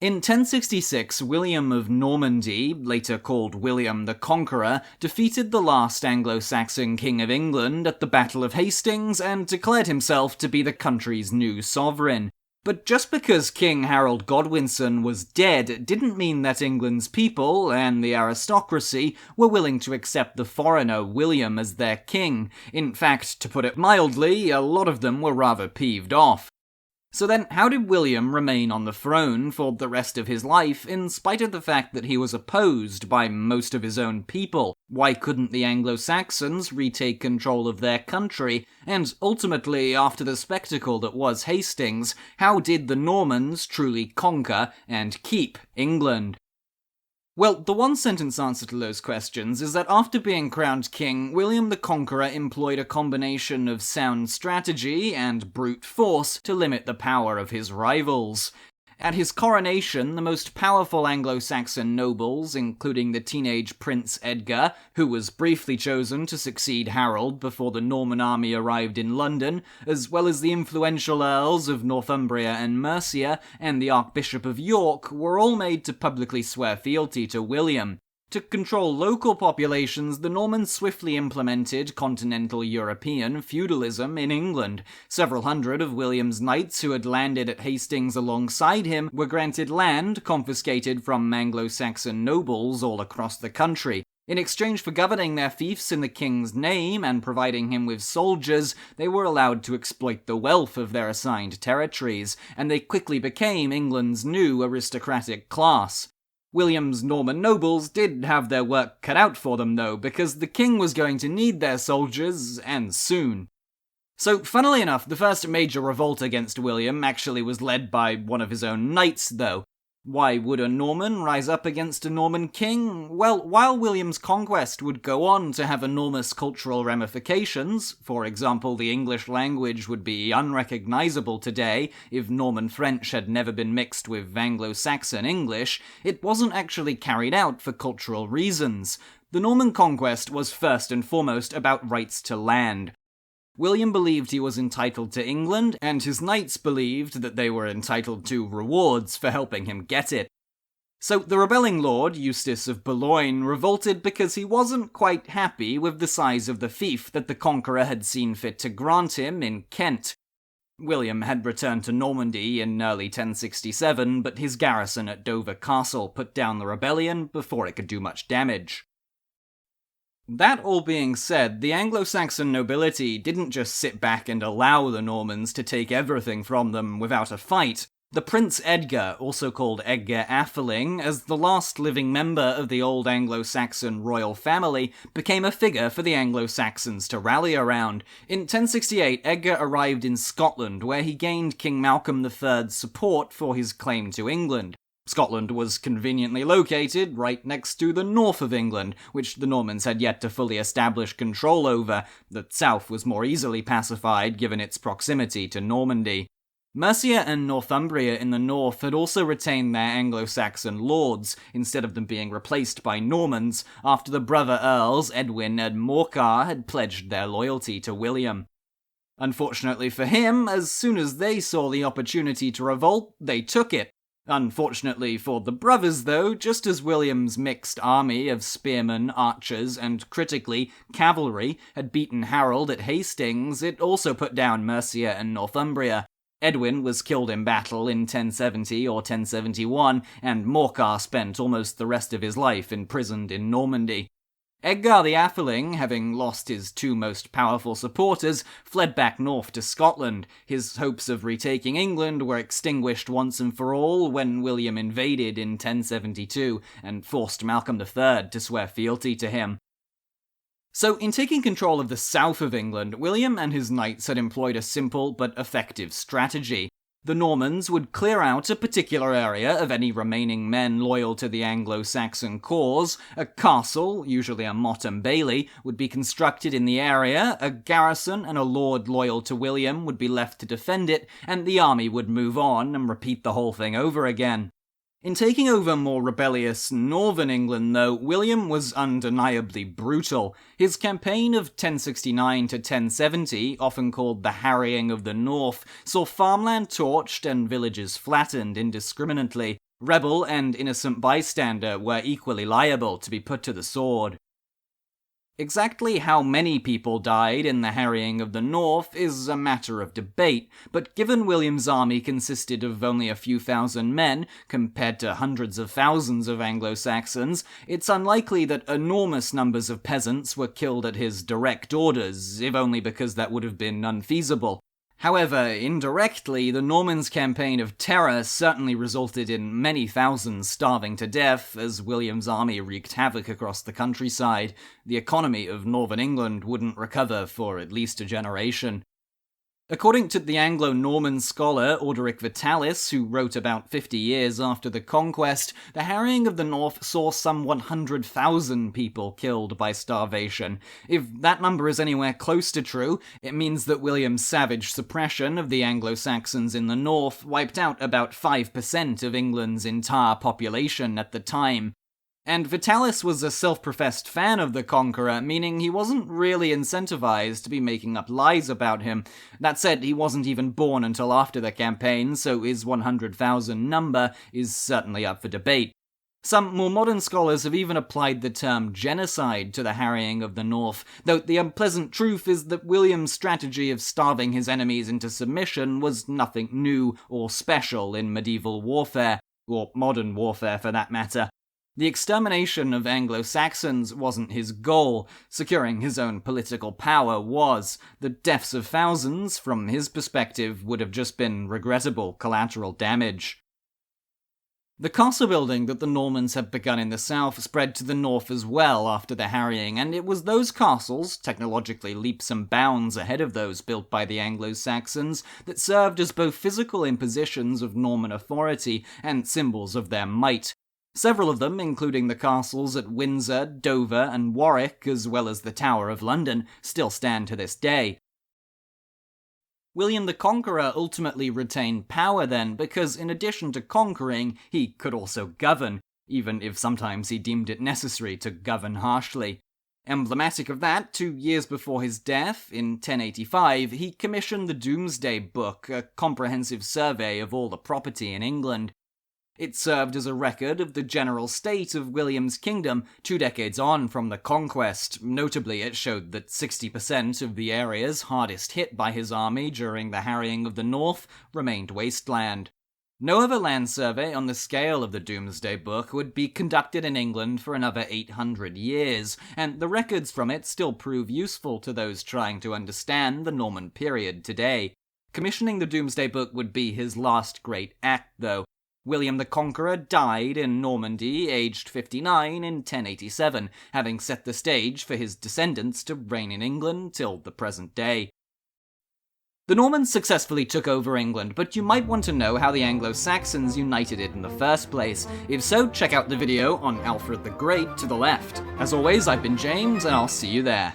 In 1066, William of Normandy, later called William the Conqueror, defeated the last Anglo-Saxon king of England at the Battle of Hastings and declared himself to be the country's new sovereign. But just because King Harold Godwinson was dead didn't mean that England's people and the aristocracy were willing to accept the foreigner William as their king. In fact, to put it mildly, a lot of them were rather peeved off. So then, how did William remain on the throne for the rest of his life, in spite of the fact that he was opposed by most of his own people? Why couldn't the Anglo-Saxons retake control of their country? And ultimately, after the spectacle that was Hastings, how did the Normans truly conquer and keep England? Well, the one-sentence answer to those questions is that after being crowned king, William the Conqueror employed a combination of sound strategy and brute force to limit the power of his rivals. At his coronation, the most powerful Anglo-Saxon nobles, including the teenage Prince Edgar, who was briefly chosen to succeed Harold before the Norman army arrived in London, as well as the influential earls of Northumbria and Mercia, and the Archbishop of York, were all made to publicly swear fealty to William. To control local populations, the Normans swiftly implemented continental European feudalism in England. Several hundred of William's knights who had landed at Hastings alongside him were granted land confiscated from Anglo-Saxon nobles all across the country. In exchange for governing their fiefs in the king's name and providing him with soldiers, they were allowed to exploit the wealth of their assigned territories, and they quickly became England's new aristocratic class. William's Norman nobles did have their work cut out for them though, because the king was going to need their soldiers, and soon. So, funnily enough, the first major revolt against William actually was led by one of his own knights though. Why would a Norman rise up against a Norman king? Well, while William's conquest would go on to have enormous cultural ramifications, for example, the English language would be unrecognizable today if Norman French had never been mixed with Anglo-Saxon English, it wasn't actually carried out for cultural reasons. The Norman conquest was first and foremost about rights to land. William believed he was entitled to England, and his knights believed that they were entitled to rewards for helping him get it. So the rebelling lord, Eustace of Boulogne, revolted because he wasn't quite happy with the size of the fief that the conqueror had seen fit to grant him in Kent. William had returned to Normandy in early 1067, but his garrison at Dover Castle put down the rebellion before it could do much damage. That all being said, the Anglo-Saxon nobility didn't just sit back and allow the Normans to take everything from them without a fight. The Prince Edgar, also called Edgar Atheling, as the last living member of the old Anglo-Saxon royal family, became a figure for the Anglo-Saxons to rally around. In 1068, Edgar arrived in Scotland, where he gained King Malcolm III's support for his claim to England. Scotland was conveniently located right next to the north of England, which the Normans had yet to fully establish control over. The south was more easily pacified given its proximity to Normandy. Mercia and Northumbria in the north had also retained their Anglo-Saxon lords, instead of them being replaced by Normans, after the brother earls Edwin and Morcar had pledged their loyalty to William. Unfortunately for him, as soon as they saw the opportunity to revolt, they took it. Unfortunately for the brothers, though, just as William's mixed army of spearmen, archers, and, critically, cavalry had beaten Harold at Hastings, it also put down Mercia and Northumbria. Edwin was killed in battle in 1070 or 1071, and Morcar spent almost the rest of his life imprisoned in Normandy. Edgar the Atheling, having lost his two most powerful supporters, fled back north to Scotland. His hopes of retaking England were extinguished once and for all when William invaded in 1072 and forced Malcolm III to swear fealty to him. So, in taking control of the south of England, William and his knights had employed a simple but effective strategy. The Normans would clear out a particular area of any remaining men loyal to the Anglo-Saxon cause, a castle, usually a motte and bailey, would be constructed in the area, a garrison and a lord loyal to William would be left to defend it, and the army would move on and repeat the whole thing over again. In taking over more rebellious northern England, though, William was undeniably brutal. His campaign of 1069 to 1070, often called the Harrying of the North, saw farmland torched and villages flattened indiscriminately. Rebel and innocent bystander were equally liable to be put to the sword. Exactly how many people died in the harrying of the North is a matter of debate, but given William's army consisted of only a few thousand men, compared to hundreds of thousands of Anglo-Saxons, it's unlikely that enormous numbers of peasants were killed at his direct orders, if only because that would have been unfeasible. However, indirectly, the Normans' campaign of terror certainly resulted in many thousands starving to death as William's army wreaked havoc across the countryside. The economy of northern England wouldn't recover for at least a generation. According to the Anglo-Norman scholar Orderic Vitalis, who wrote about 50 years after the conquest, the harrying of the North saw some 100,000 people killed by starvation. If that number is anywhere close to true, it means that William's savage suppression of the Anglo-Saxons in the North wiped out about 5% of England's entire population at the time. And Vitalis was a self-professed fan of the Conqueror, meaning he wasn't really incentivized to be making up lies about him. That said, he wasn't even born until after the campaign, so his 100,000 number is certainly up for debate. Some more modern scholars have even applied the term genocide to the harrying of the North, though the unpleasant truth is that William's strategy of starving his enemies into submission was nothing new or special in medieval warfare, or modern warfare for that matter. The extermination of Anglo-Saxons wasn't his goal. Securing his own political power was. The deaths of thousands, from his perspective, would have just been regrettable collateral damage. The castle building that the Normans had begun in the south spread to the north as well after the harrying, and it was those castles, technologically leaps and bounds ahead of those built by the Anglo-Saxons, that served as both physical impositions of Norman authority and symbols of their might. Several of them, including the castles at Windsor, Dover, and Warwick, as well as the Tower of London, still stand to this day. William the Conqueror ultimately retained power then, because in addition to conquering, he could also govern, even if sometimes he deemed it necessary to govern harshly. Emblematic of that, 2 years before his death, in 1085, he commissioned the Domesday Book, a comprehensive survey of all the property in England. It served as a record of the general state of William's kingdom 2 decades on from the conquest. Notably, it showed that 60% of the areas hardest hit by his army during the harrying of the North remained wasteland. No other land survey on the scale of the Domesday Book would be conducted in England for another 800 years, and the records from it still prove useful to those trying to understand the Norman period today. Commissioning the Domesday Book would be his last great act, though. William the Conqueror died in Normandy, aged 59 in 1087, having set the stage for his descendants to reign in England till the present day. The Normans successfully took over England, but you might want to know how the Anglo-Saxons united it in the first place. If so, check out the video on Alfred the Great to the left. As always, I've been James, and I'll see you there.